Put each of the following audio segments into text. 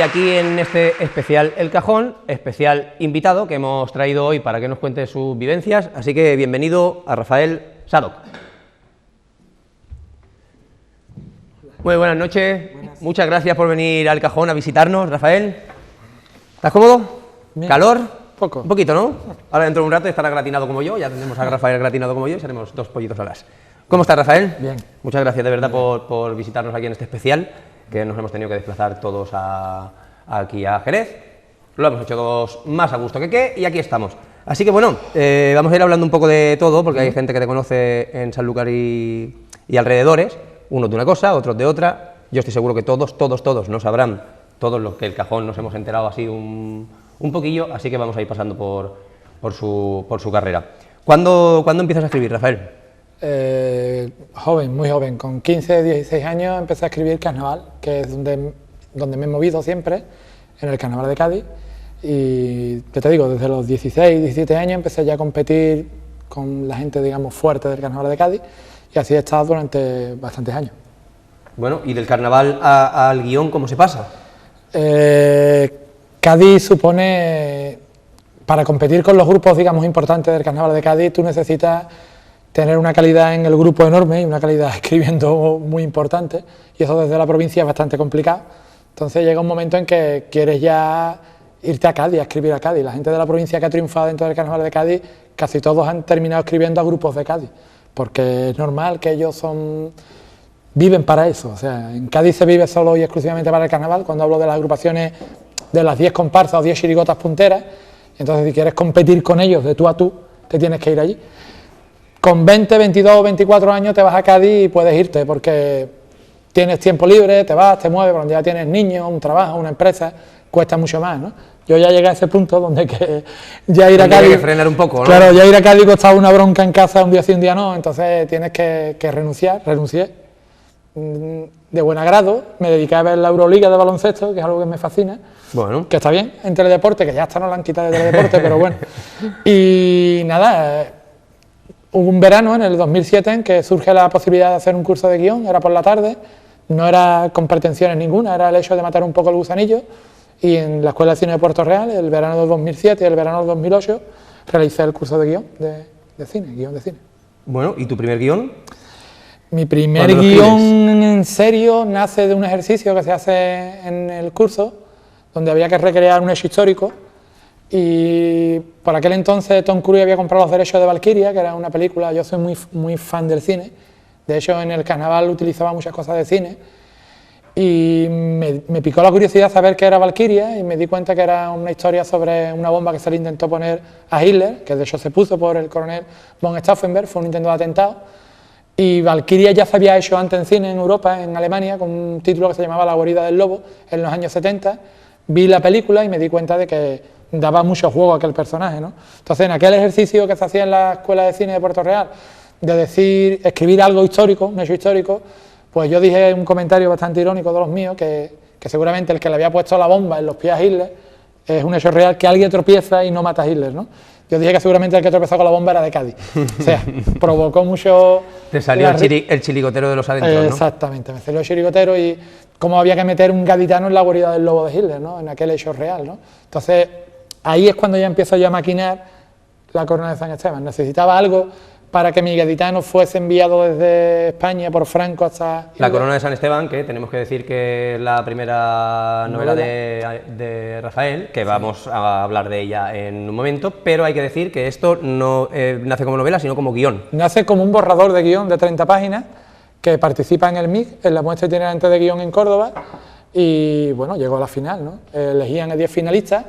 aquí en este especial El Cajón, especial invitado que hemos traído hoy para que nos cuente sus vivencias, así que bienvenido a Rafael Sadok. Muy buenas noches, muchas gracias por venir al Cajón a visitarnos, Rafael. ¿Estás cómodo? Bien. ¿Calor? Poco. Un poquito, ¿no? Ahora dentro de un rato estará gratinado como yo, ya tendremos a Rafael gratinado como yo y seremos dos pollitos a las. ¿Cómo estás, Rafael? Bien. Muchas gracias de verdad por visitarnos aquí en este especial, que nos hemos tenido que desplazar todos aquí a Jerez. Lo hemos hecho todos más a gusto que qué, y aquí estamos. Así que bueno, vamos a ir hablando un poco de todo, porque hay gente que te conoce en Sanlúcar y alrededores, unos de una cosa, otros de otra. Yo estoy seguro que todos no sabrán todos los que El Cajón nos hemos enterado así un poquillo, así que vamos a ir pasando por su carrera. ¿Cuándo empiezas a escribir, Rafael? Joven, muy joven, con 15, 16 años empecé a escribir carnaval, que es donde me he movido siempre, en el carnaval de Cádiz, y ¿qué te digo? Desde los 16, 17 años empecé ya a competir con la gente, digamos, fuerte del carnaval de Cádiz, y así he estado durante bastantes años. Bueno, ¿y del carnaval al guión cómo se pasa? Cádiz supone, para competir con los grupos, digamos, importantes del carnaval de Cádiz, tú necesitas tener una calidad en el grupo enorme y una calidad escribiendo muy importante, y eso desde la provincia es bastante complicado. Entonces llega un momento en que quieres ya irte a Cádiz, a escribir a Cádiz. La gente de la provincia que ha triunfado dentro del carnaval de Cádiz, casi todos han terminado escribiendo a grupos de Cádiz, porque es normal que ellos viven para eso. O sea, en Cádiz se vive solo y exclusivamente para el carnaval. Cuando hablo de las agrupaciones de las 10 comparsas o 10 chirigotas punteras, entonces si quieres competir con ellos de tú a tú, te tienes que ir allí. Con 20, 22 o 24 años te vas a Cádiz y puedes irte porque tienes tiempo libre, te vas, te mueves, cuando ya tienes niños, un trabajo, una empresa, cuesta mucho más, ¿no? Yo ya llegué a ese punto donde que ya ir a Cádiz... Hay que frenar un poco, ¿no? Claro, ya ir a Cádiz costaba una bronca en casa un día sí, un día no, entonces tienes que renunciar, renuncié. De buen agrado, me dediqué a ver la Euroliga de baloncesto, que es algo que me fascina, bueno, que está bien, en Teledeporte, que ya hasta no la han quitado de Teledeporte, pero bueno. Y nada, hubo un verano, en el 2007, en que surge la posibilidad de hacer un curso de guión, era por la tarde, no era con pretensiones ninguna, era el hecho de matar un poco el gusanillo, y en la Escuela de Cine de Puerto Real, el verano del 2007 y el verano del 2008, realicé el curso de guión de cine, guión de cine. Bueno, ¿y tu primer guión? Mi primer guión en serio nace de un ejercicio que se hace en el curso, donde había que recrear un hecho histórico, y por aquel entonces Tom Cruise había comprado los derechos de Valkyria, que era una película. Yo soy muy fan del cine, de hecho en el carnaval utilizaba muchas cosas de cine, y me picó la curiosidad saber qué era Valkyria, y me di cuenta que era una historia sobre una bomba que se le intentó poner a Hitler, que de hecho se puso por el coronel von Stauffenberg, fue un intento de atentado. Y Valkyria ya se había hecho antes en cine en Europa, en Alemania, con un título que se llamaba La guarida del lobo, en los años 70. Vi la película y me di cuenta de que daba mucho juego a aquel personaje, ¿no? Entonces, en aquel ejercicio que se hacía en la Escuela de Cine de Puerto Real, de escribir algo histórico, un hecho histórico, pues yo dije un comentario bastante irónico de los míos, que seguramente el que le había puesto la bomba en los pies a Hitler es un hecho real, que alguien tropieza y no mata a Hitler, ¿no? Yo dije que seguramente el que tropezó con la bomba era de Cádiz. O sea, provocó mucho... Te salió el chirigotero de los adentros, ¿no? Exactamente, me salió el chirigotero y cómo había que meter un gaditano en la guarida del lobo de Hitler, ¿no? En aquel hecho real, ¿no? Entonces, ahí es cuando ya empiezo yo a maquinar la corona de San Esteban. Necesitaba algo para que mi gaditano fuese enviado desde España por Franco hasta... La corona de San Esteban, que tenemos que decir que es la primera novela de Rafael, que vamos a hablar de ella en un momento, pero hay que decir que esto no nace como novela, sino como guión. Nace como un borrador de guión de 30 páginas, que participa en el MIC, en la muestra itinerante de guión en Córdoba, y bueno, llegó a la final, ¿no? Elegían a 10 finalistas,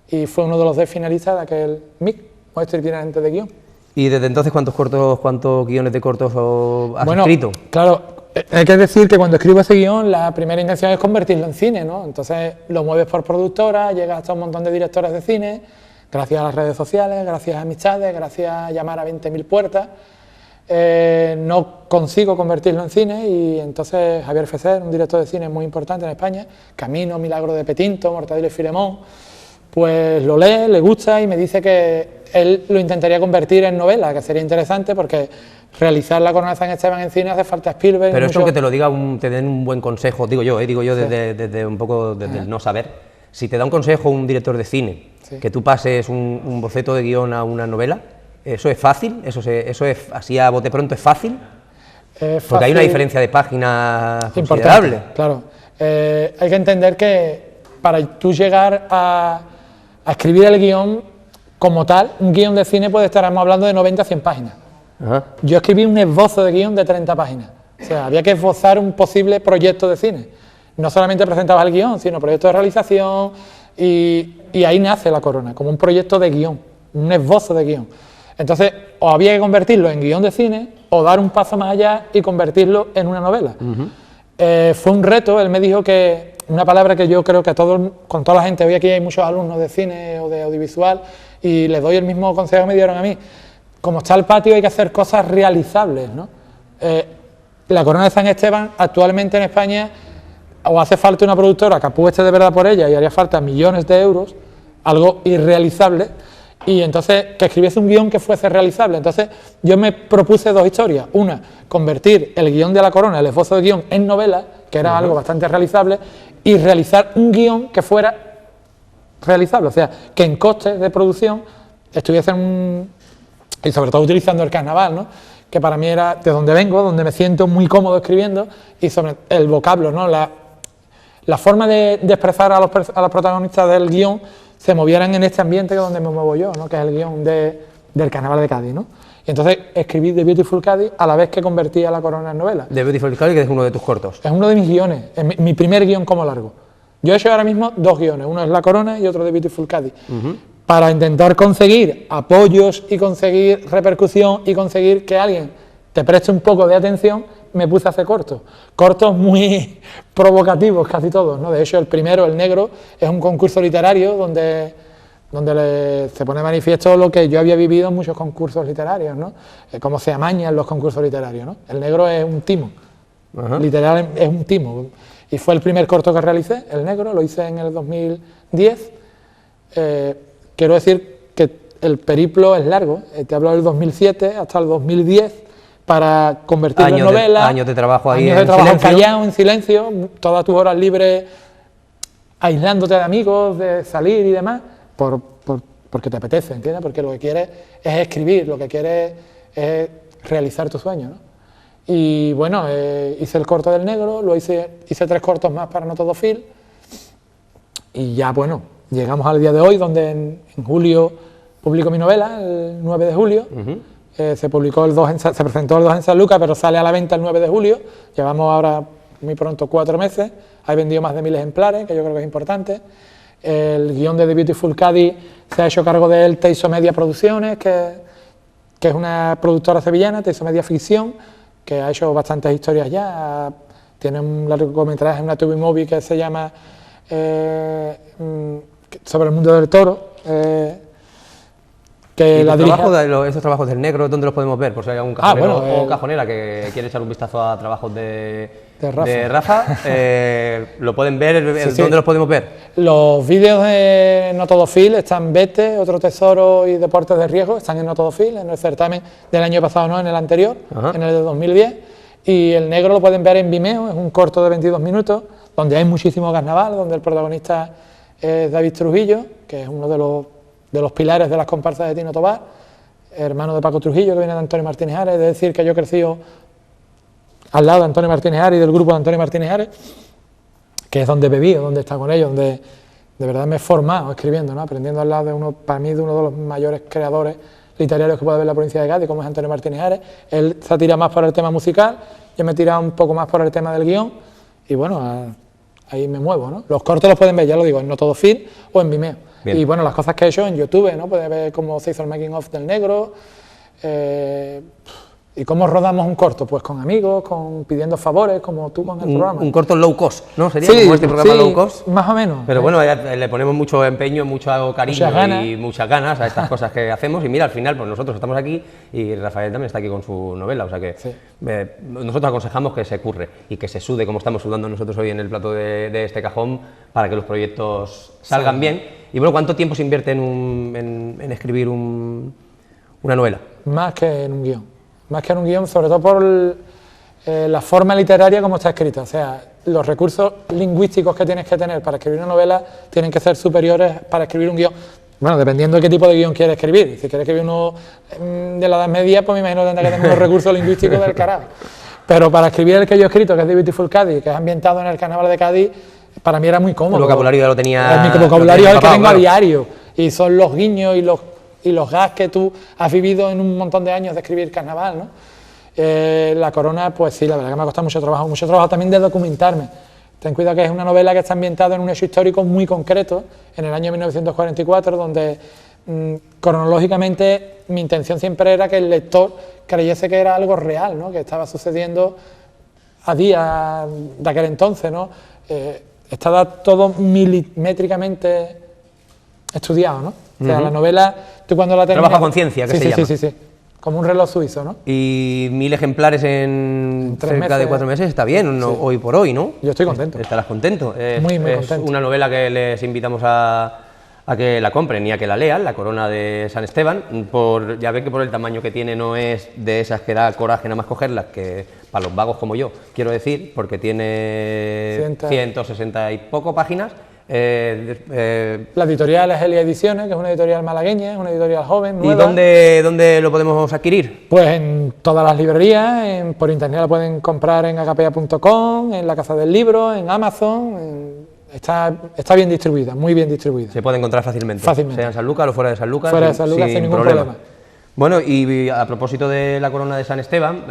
y fue uno de los 10 finalistas de aquel MIC, muestra itinerante de guión. ¿Y desde entonces cuántos guiones de cortos has escrito? Claro, hay que decir que cuando escribo ese guión, la primera intención es convertirlo en cine, ¿no? Entonces lo mueves por productora, llegas hasta un montón de directores de cine, gracias a las redes sociales, gracias a amistades, gracias a llamar a 20.000 puertas. No consigo convertirlo en cine, y entonces Javier Fesser, un director de cine muy importante en España, Camino, Milagro de Petinto, Mortadelo y Filemón, pues lo lee, le gusta y me dice que él lo intentaría convertir en novela, que sería interesante porque realizar La Corona de San Esteban en cine hace falta Spielberg. Pero eso que te lo diga, te den un buen consejo, digo yo desde un poco desde el no saber, si te da un consejo un director de cine, que tú pases un boceto de guión a una novela, ¿eso es fácil? ¿Eso es así a bote pronto es fácil? Porque hay una diferencia de páginas considerable. Claro, hay que entender que para tú llegar a escribir el guión como tal, un guión de cine puede estar hablando de 90 a 100 páginas. Ajá. Yo escribí un esbozo de guión de 30 páginas, o sea, había que esbozar un posible proyecto de cine. No solamente presentabas el guión, sino proyecto de realización, y ahí nace La Corona, como un proyecto de guión, un esbozo de guión. Entonces, o había que convertirlo en guión de cine, o dar un paso más allá y convertirlo en una novela. Fue un reto, él me dijo que, una palabra que yo creo que con toda la gente, hoy aquí hay muchos alumnos de cine o de audiovisual, y les doy el mismo consejo que me dieron a mí. Como está el patio hay que hacer cosas realizables, ¿no? La Corona de San Esteban actualmente en España o hace falta una productora que apueste de verdad por ella y haría falta millones de euros, algo irrealizable, y entonces que escribiese un guión que fuese realizable. Entonces yo me propuse dos historias, una, convertir el guión de La Corona, el esbozo de guión, en novela, que era algo bastante realizable, y realizar un guión que fuera realizable, o sea, que en costes de producción estuviesen y sobre todo utilizando el carnaval, ¿no? Que para mí era de donde vengo, donde me siento muy cómodo escribiendo, y sobre el vocablo, ¿no? La forma de expresar a los protagonistas del guión se movieran en este ambiente donde me muevo yo, ¿no? Que es el guión del Carnaval de Cádiz, ¿no? Y entonces escribí The Beautiful Cádiz a la vez que convertía La Corona en novela. The Beautiful Cádiz, que es uno de tus cortos. Es uno de mis guiones, es mi primer guión como largo. Yo he hecho ahora mismo dos guiones, uno es La Corona y otro The Beautiful Cádiz. Para intentar conseguir apoyos y conseguir repercusión y conseguir que alguien te preste un poco de atención, me puse a hacer cortos muy provocativos casi todos, ¿no? De hecho el primero, El Negro, es un concurso literario donde se pone de manifiesto lo que yo había vivido en muchos concursos literarios, ¿no? Cómo se amañan los concursos literarios, ¿no? El Negro es un timo, literal es un timo, y fue el primer corto que realicé, El Negro, lo hice en el 2010. Quiero decir que el periplo es largo, te hablo del 2007 hasta el 2010 para convertirlo en novela. Años de trabajo ahí años de trabajo callado, en silencio, todas tus horas libres aislándote de amigos, de salir y demás, porque te apetece, ¿entiendes? Porque lo que quieres es escribir, lo que quieres es realizar tu sueño, ¿no? Y bueno, hice el corto del Negro, hice 3 cortos más para No Todo Film, y ya bueno, llegamos al día de hoy, donde en julio publico mi novela, el 9 de julio, se presentó el 2 en San Lucas, pero sale a la venta el 9 de julio, llevamos ahora muy pronto 4 meses, hay vendido más de 1000 ejemplares, que yo creo que es importante. El guión de The Beautiful Cádiz se ha hecho cargo de él Teiso Media Producciones, que es una productora sevillana, Teiso Media Ficción, que ha hecho bastantes historias ya, tiene un largometraje, una TV movie que se llama sobre el mundo del toro, que la esos trabajos del Negro, ¿dónde los podemos ver? Por si hay algún cajonero o cajonera que quiere echar un vistazo a trabajos de Rafa, ¿lo pueden ver? ¿Dónde los podemos ver? Los vídeos de No Todo Film están Vete, Otro Tesoro y Deportes de Riesgo, están en No Todo Film, en el certamen del año pasado, no, en el anterior, en el de 2010, y El Negro lo pueden ver en Vimeo, es un corto de 22 minutos, donde hay muchísimo carnaval, donde el protagonista es David Trujillo, que es uno de los pilares de las comparsas de Tino Tobar, hermano de Paco Trujillo, que viene de Antonio Martínez Ares. Es decir, que yo he crecido al lado de Antonio Martínez Ares y del grupo de Antonio Martínez Ares, que es donde he bebido, donde he estado con ellos, donde de verdad me he formado escribiendo, ¿no? Aprendiendo al lado de uno de los mayores creadores literarios que puede haber la provincia de Cádiz, como es Antonio Martínez Ares. Él se ha tirado más por el tema musical, yo me he tirado un poco más por el tema del guión, y bueno, ahí me muevo, ¿no? Los cortos los pueden ver, ya lo digo, en No Todo Film o en Vimeo. Bien. Y bueno, las cosas que he hecho en YouTube, ¿no? Pueden ver cómo se hizo el making of del Negro, ¿Y cómo rodamos un corto? Pues con amigos, pidiendo favores, como tú con el programa. Un corto low cost, ¿no? Sería Sí, como este programa sí, low cost. más o menos. Pero bueno, le ponemos mucho empeño, mucho cariño Muchas y muchas ganas a estas cosas que hacemos. Y mira, al final, pues nosotros estamos aquí y Rafael también está aquí con su novela. O sea que Sí. nosotros aconsejamos que se curre y que se sude, como estamos sudando nosotros hoy en el plato de este cajón, para que los proyectos salgan bien. Y bueno, ¿cuánto tiempo se invierte en escribir una novela? Más que en un guión. Más que en un guión, sobre todo por la forma literaria como está escrita. O sea, los recursos lingüísticos que tienes que tener para escribir una novela tienen que ser superiores para escribir un guión. Bueno, dependiendo de qué tipo de guión quieres escribir. Si quieres escribir uno de la Edad Media, pues me imagino que tendrá que tener unos recursos lingüísticos del carajo. Pero para escribir el que yo he escrito, que es The Beautiful Cádiz, que es ambientado en el carnaval de Cádiz, para mí era muy cómodo. El vocabulario ya lo tenía. Mi vocabulario es el que empapado, tengo claro. a diario. Y son los guiños y los gags que tú has vivido en un montón de años de escribir carnaval, ¿no? La Corona, pues sí, la verdad que me ha costado mucho trabajo también de documentarme. Ten cuidado que es una novela que está ambientada en un hecho histórico muy concreto, en el año 1944, donde cronológicamente mi intención siempre era que el lector creyese que era algo real, ¿no? Que estaba sucediendo a día de aquel entonces, ¿no? Estaba todo milimétricamente estudiado, ¿no? O sea, la novela, tú cuando la terminas... Trabajo a conciencia, que sí, se sí, llama. sí, como un reloj suizo, ¿no? Y 1000 ejemplares en 3 cerca meses. de 4 meses está bien, Sí. hoy por hoy, ¿no? Yo estoy contento. Estarás contento. Muy Es contento. una novela que les invitamos a que la compren y a que la lean, La Corona de San Esteban. Ya ven que por el tamaño que tiene no es de esas que da coraje nada más cogerlas, que para los vagos como yo, quiero decir, porque tiene 160 y poco páginas. La editorial es Elia Ediciones, que es una editorial malagueña, es una editorial joven, ¿Y nueva. dónde lo podemos adquirir? Pues en todas las librerías, por internet la pueden comprar en agapea.com, en la Casa del Libro, en Amazon. Está bien distribuida, muy bien distribuida. Se puede encontrar fácilmente. Fácilmente. Sea en Sanlúcar o fuera de Sanlúcar. Fuera de Sanlúcar sin ningún problema. Bueno, y a propósito de la Corona de San Esteban,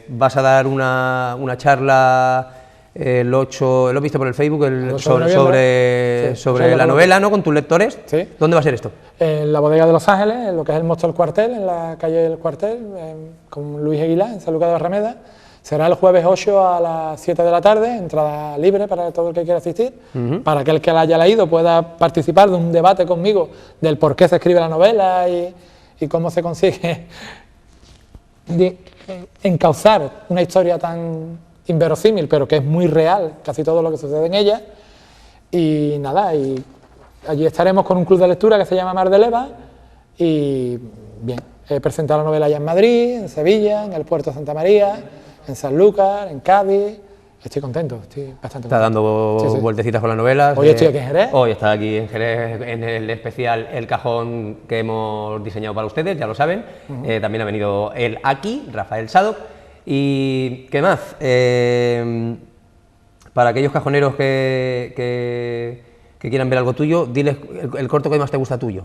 vas a dar una charla el 8, lo he visto por el Facebook, sobre la novela, ¿no? Con tus lectores. Sí. ¿Dónde va a ser esto? En la bodega de Los Ángeles, en lo que es el Mosto del Cuartel, en la calle del Cuartel, con Luis Aguilar, en Sanlúcar de Barrameda. Será el jueves 8 a las 7 de la tarde, entrada libre para todo el que quiera asistir. Para aquel que la haya leído pueda participar de un debate conmigo del por qué se escribe la novela y cómo se consigue encauzar una historia tan inverosímil, pero que es muy real, casi todo lo que sucede en ella. Y nada, y allí estaremos con un club de lectura que se llama Mar de Leva. Y bien, he presentado la novela ya en Madrid, en Sevilla, en el Puerto de Santa María, en Sanlúcar, en Cádiz. Estoy contento, estoy bastante contento. Está dando vueltecitas con las novelas. Hoy estoy aquí en Jerez. Hoy está aquí en Jerez en el especial El Cajón que hemos diseñado para ustedes, ya lo saben. También ha venido él aquí, Rafael Sado. ¿Y qué más? Para aquellos cajoneros que quieran ver algo tuyo, diles el corto que más te gusta tuyo.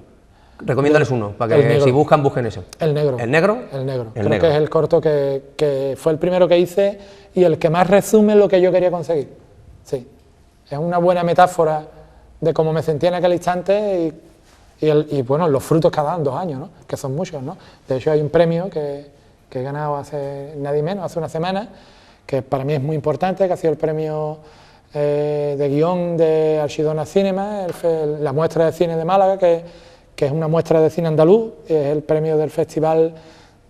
Recomiéndales uno, para que si buscan eso. El Negro. ¿El Negro? El Negro. Creo que es el corto que fue el primero que hice y el que más resume lo que yo quería conseguir. Sí. Es una buena metáfora de cómo me sentía en aquel instante y bueno, los frutos que ha dado en 2 años, ¿no? Que son muchos, ¿no? De hecho, hay un premio que he ganado hace nadie menos, hace una semana, que para mí es muy importante, que ha sido el premio de guión de Archidona Cinema, la muestra de cine de Málaga, que es una muestra de cine andaluz, es el premio del Festival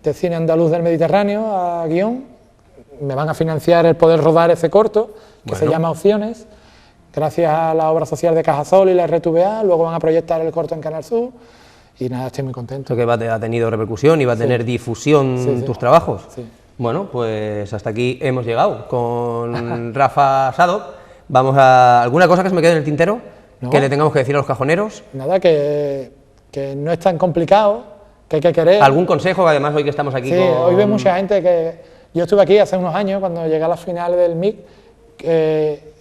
de Cine Andaluz del Mediterráneo a guión. Me van a financiar el poder rodar ese corto, que se llama Opciones, gracias a la obra social de Cajasol y la RTVA. Luego van a proyectar el corto en Canal Sur y nada, estoy muy contento. Esto que ha tenido repercusión y va a tener difusión tus trabajos. Sí. Bueno, pues hasta aquí hemos llegado con Rafa Sado. Vamos a... ¿Alguna cosa que se me quede en el tintero? No. Que le tengamos que decir a los cajoneros. Nada, que no es tan complicado, que hay que querer. ¿Algún consejo? Además, hoy que estamos aquí Sí, hoy ve mucha gente que... Yo estuve aquí hace unos años, cuando llegué a las finales del MIC,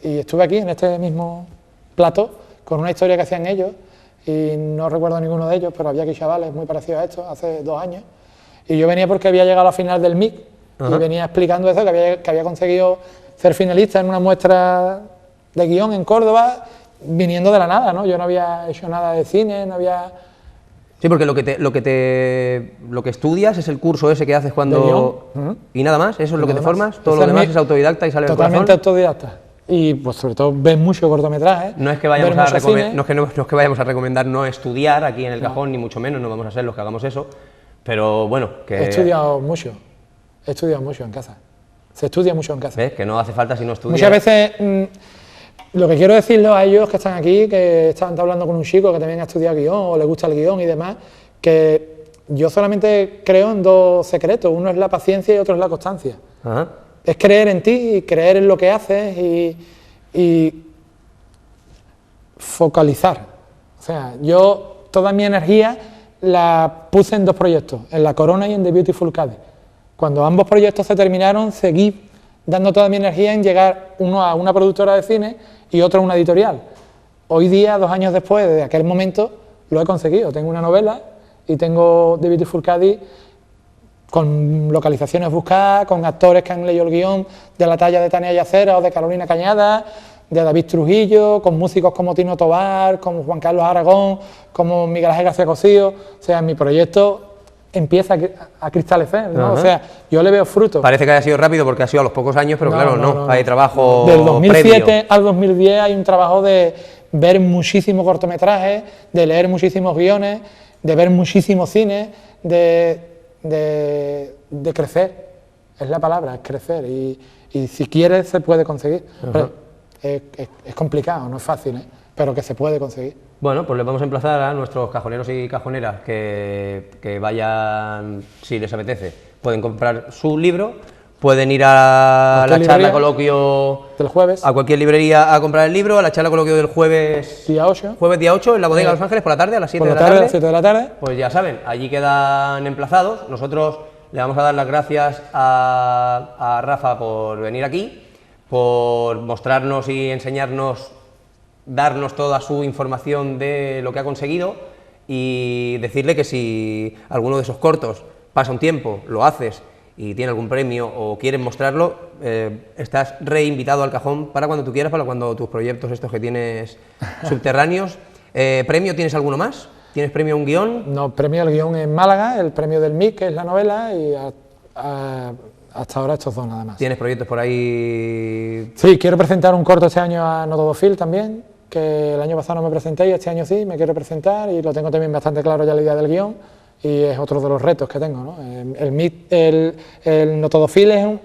y estuve aquí, en este mismo plató, con una historia que hacían ellos, y no recuerdo ninguno de ellos, pero había aquí chavales muy parecidos a estos, hace 2 años, y yo venía porque había llegado a la final del MIC, y venía explicando eso, que había conseguido ser finalista en una muestra de guión en Córdoba, viniendo de la nada, ¿no? Yo no había hecho nada de cine, no había... Sí, porque lo que estudias es el curso ese que haces cuando... Y nada más, eso es lo que te formas, todo lo demás es autodidacta y sale del corazón. Totalmente autodidacta. Y pues sobre todo ves mucho cortometraje. No es que vayamos a recomendar no estudiar aquí en el cajón, ni mucho menos, no vamos a ser los que hagamos eso, pero bueno, que... He estudiado mucho en casa. Se estudia mucho en casa. ¿Ves? Que no hace falta si no estudias. Muchas veces, lo que quiero decirles a ellos que están aquí, que están hablando con un chico que también ha estudiado guión o le gusta el guión y demás, que yo solamente creo en dos secretos, uno es la paciencia y otro es la constancia. Ajá. Es creer en ti y creer en lo que haces y focalizar. O sea, yo toda mi energía la puse en dos proyectos, en La Corona y en The Beautiful Cádiz. Cuando ambos proyectos se terminaron, seguí dando toda mi energía en llegar uno a una productora de cine y otro a una editorial. Hoy día, 2 años después de aquel momento, lo he conseguido. Tengo una novela y tengo The Beautiful Cádiz con localizaciones buscadas, con actores que han leído el guión de la talla de Tania Yacera o de Carolina Cañada, de David Trujillo, con músicos como Tino Tobar, como Juan Carlos Aragón, como Miguel Ángel García Cosío. O sea, mi proyecto empieza a cristalecer, ¿no? O sea, yo le veo fruto. Parece que haya sido rápido porque ha sido a los pocos años, pero claro, no. Hay trabajo del 2007 previo. al 2010 hay un trabajo de ver muchísimos cortometrajes, de leer muchísimos guiones, de ver muchísimos cines, de crecer. Es la palabra, es crecer. Y si quieres, se puede conseguir. Es complicado, no es fácil, pero que se puede conseguir. Bueno, pues les vamos a emplazar a nuestros cajoneros y cajoneras que vayan, si les apetece, pueden comprar su libro, pueden ir a la charla coloquio del jueves, a cualquier librería a comprar el libro, a la charla coloquio del jueves día 8, en la bodega de Los Ángeles por la tarde, a las 7 de la tarde. 7 de la tarde. Pues ya saben, allí quedan emplazados. Nosotros le vamos a dar las gracias a Rafa por venir aquí, por mostrarnos y enseñarnos, darnos toda su información de lo que ha conseguido y decirle que si alguno de esos cortos pasa un tiempo, lo haces y tiene algún premio o quieres mostrarlo, estás reinvitado al cajón para cuando tú quieras, para cuando tus proyectos estos que tienes subterráneos. ¿Premio tienes alguno más? ¿Tienes premio a un guión? No, premio al guión en Málaga, el premio del MIC, que es la novela, y hasta ahora estos dos nada más. ¿Tienes proyectos por ahí? Sí, quiero presentar un corto este año a No Todo Film también, que el año pasado no me presenté y este año sí, me quiero presentar y lo tengo también bastante claro ya la idea del guión y es otro de los retos que tengo, ¿no? El No Todo Film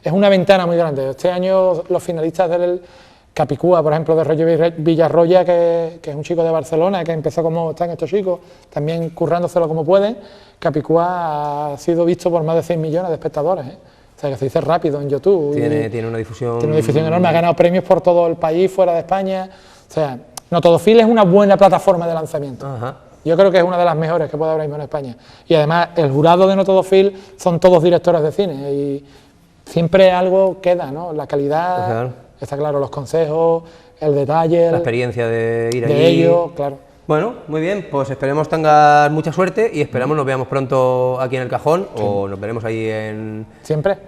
es una ventana muy grande. Este año los finalistas del Capicúa, por ejemplo, de Roger Villarroya, que es un chico de Barcelona, que empezó como están estos chicos, también currándoselo como pueden. Capicúa ha sido visto por más de 6 millones de espectadores, ¿eh? O sea, que se dice rápido en YouTube. Tiene una difusión... Tiene una difusión enorme, ha ganado premios por todo el país, fuera de España. O sea, No Todo Film es una buena plataforma de lanzamiento. Ajá. Yo creo que es una de las mejores que puede haber ahora mismo en España. Y además, el jurado de No Todo Film son todos directores de cine y siempre algo queda, ¿no? La calidad, claro. Está claro, los consejos, el detalle, la experiencia de ir allí. De ello, claro. Bueno, muy bien, pues esperemos tengan mucha suerte y esperamos nos veamos pronto aquí en el cajón o nos veremos ahí en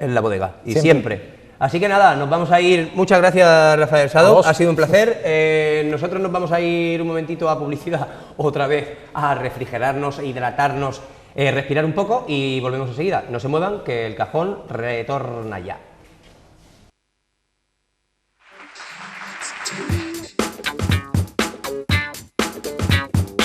la bodega. Y siempre. Así que nada, nos vamos a ir. Muchas gracias, Rafael Sado, ha sido un placer. Nosotros nos vamos a ir un momentito a publicidad, otra vez a refrigerarnos, hidratarnos, respirar un poco y volvemos enseguida. No se muevan, que el cajón retorna ya.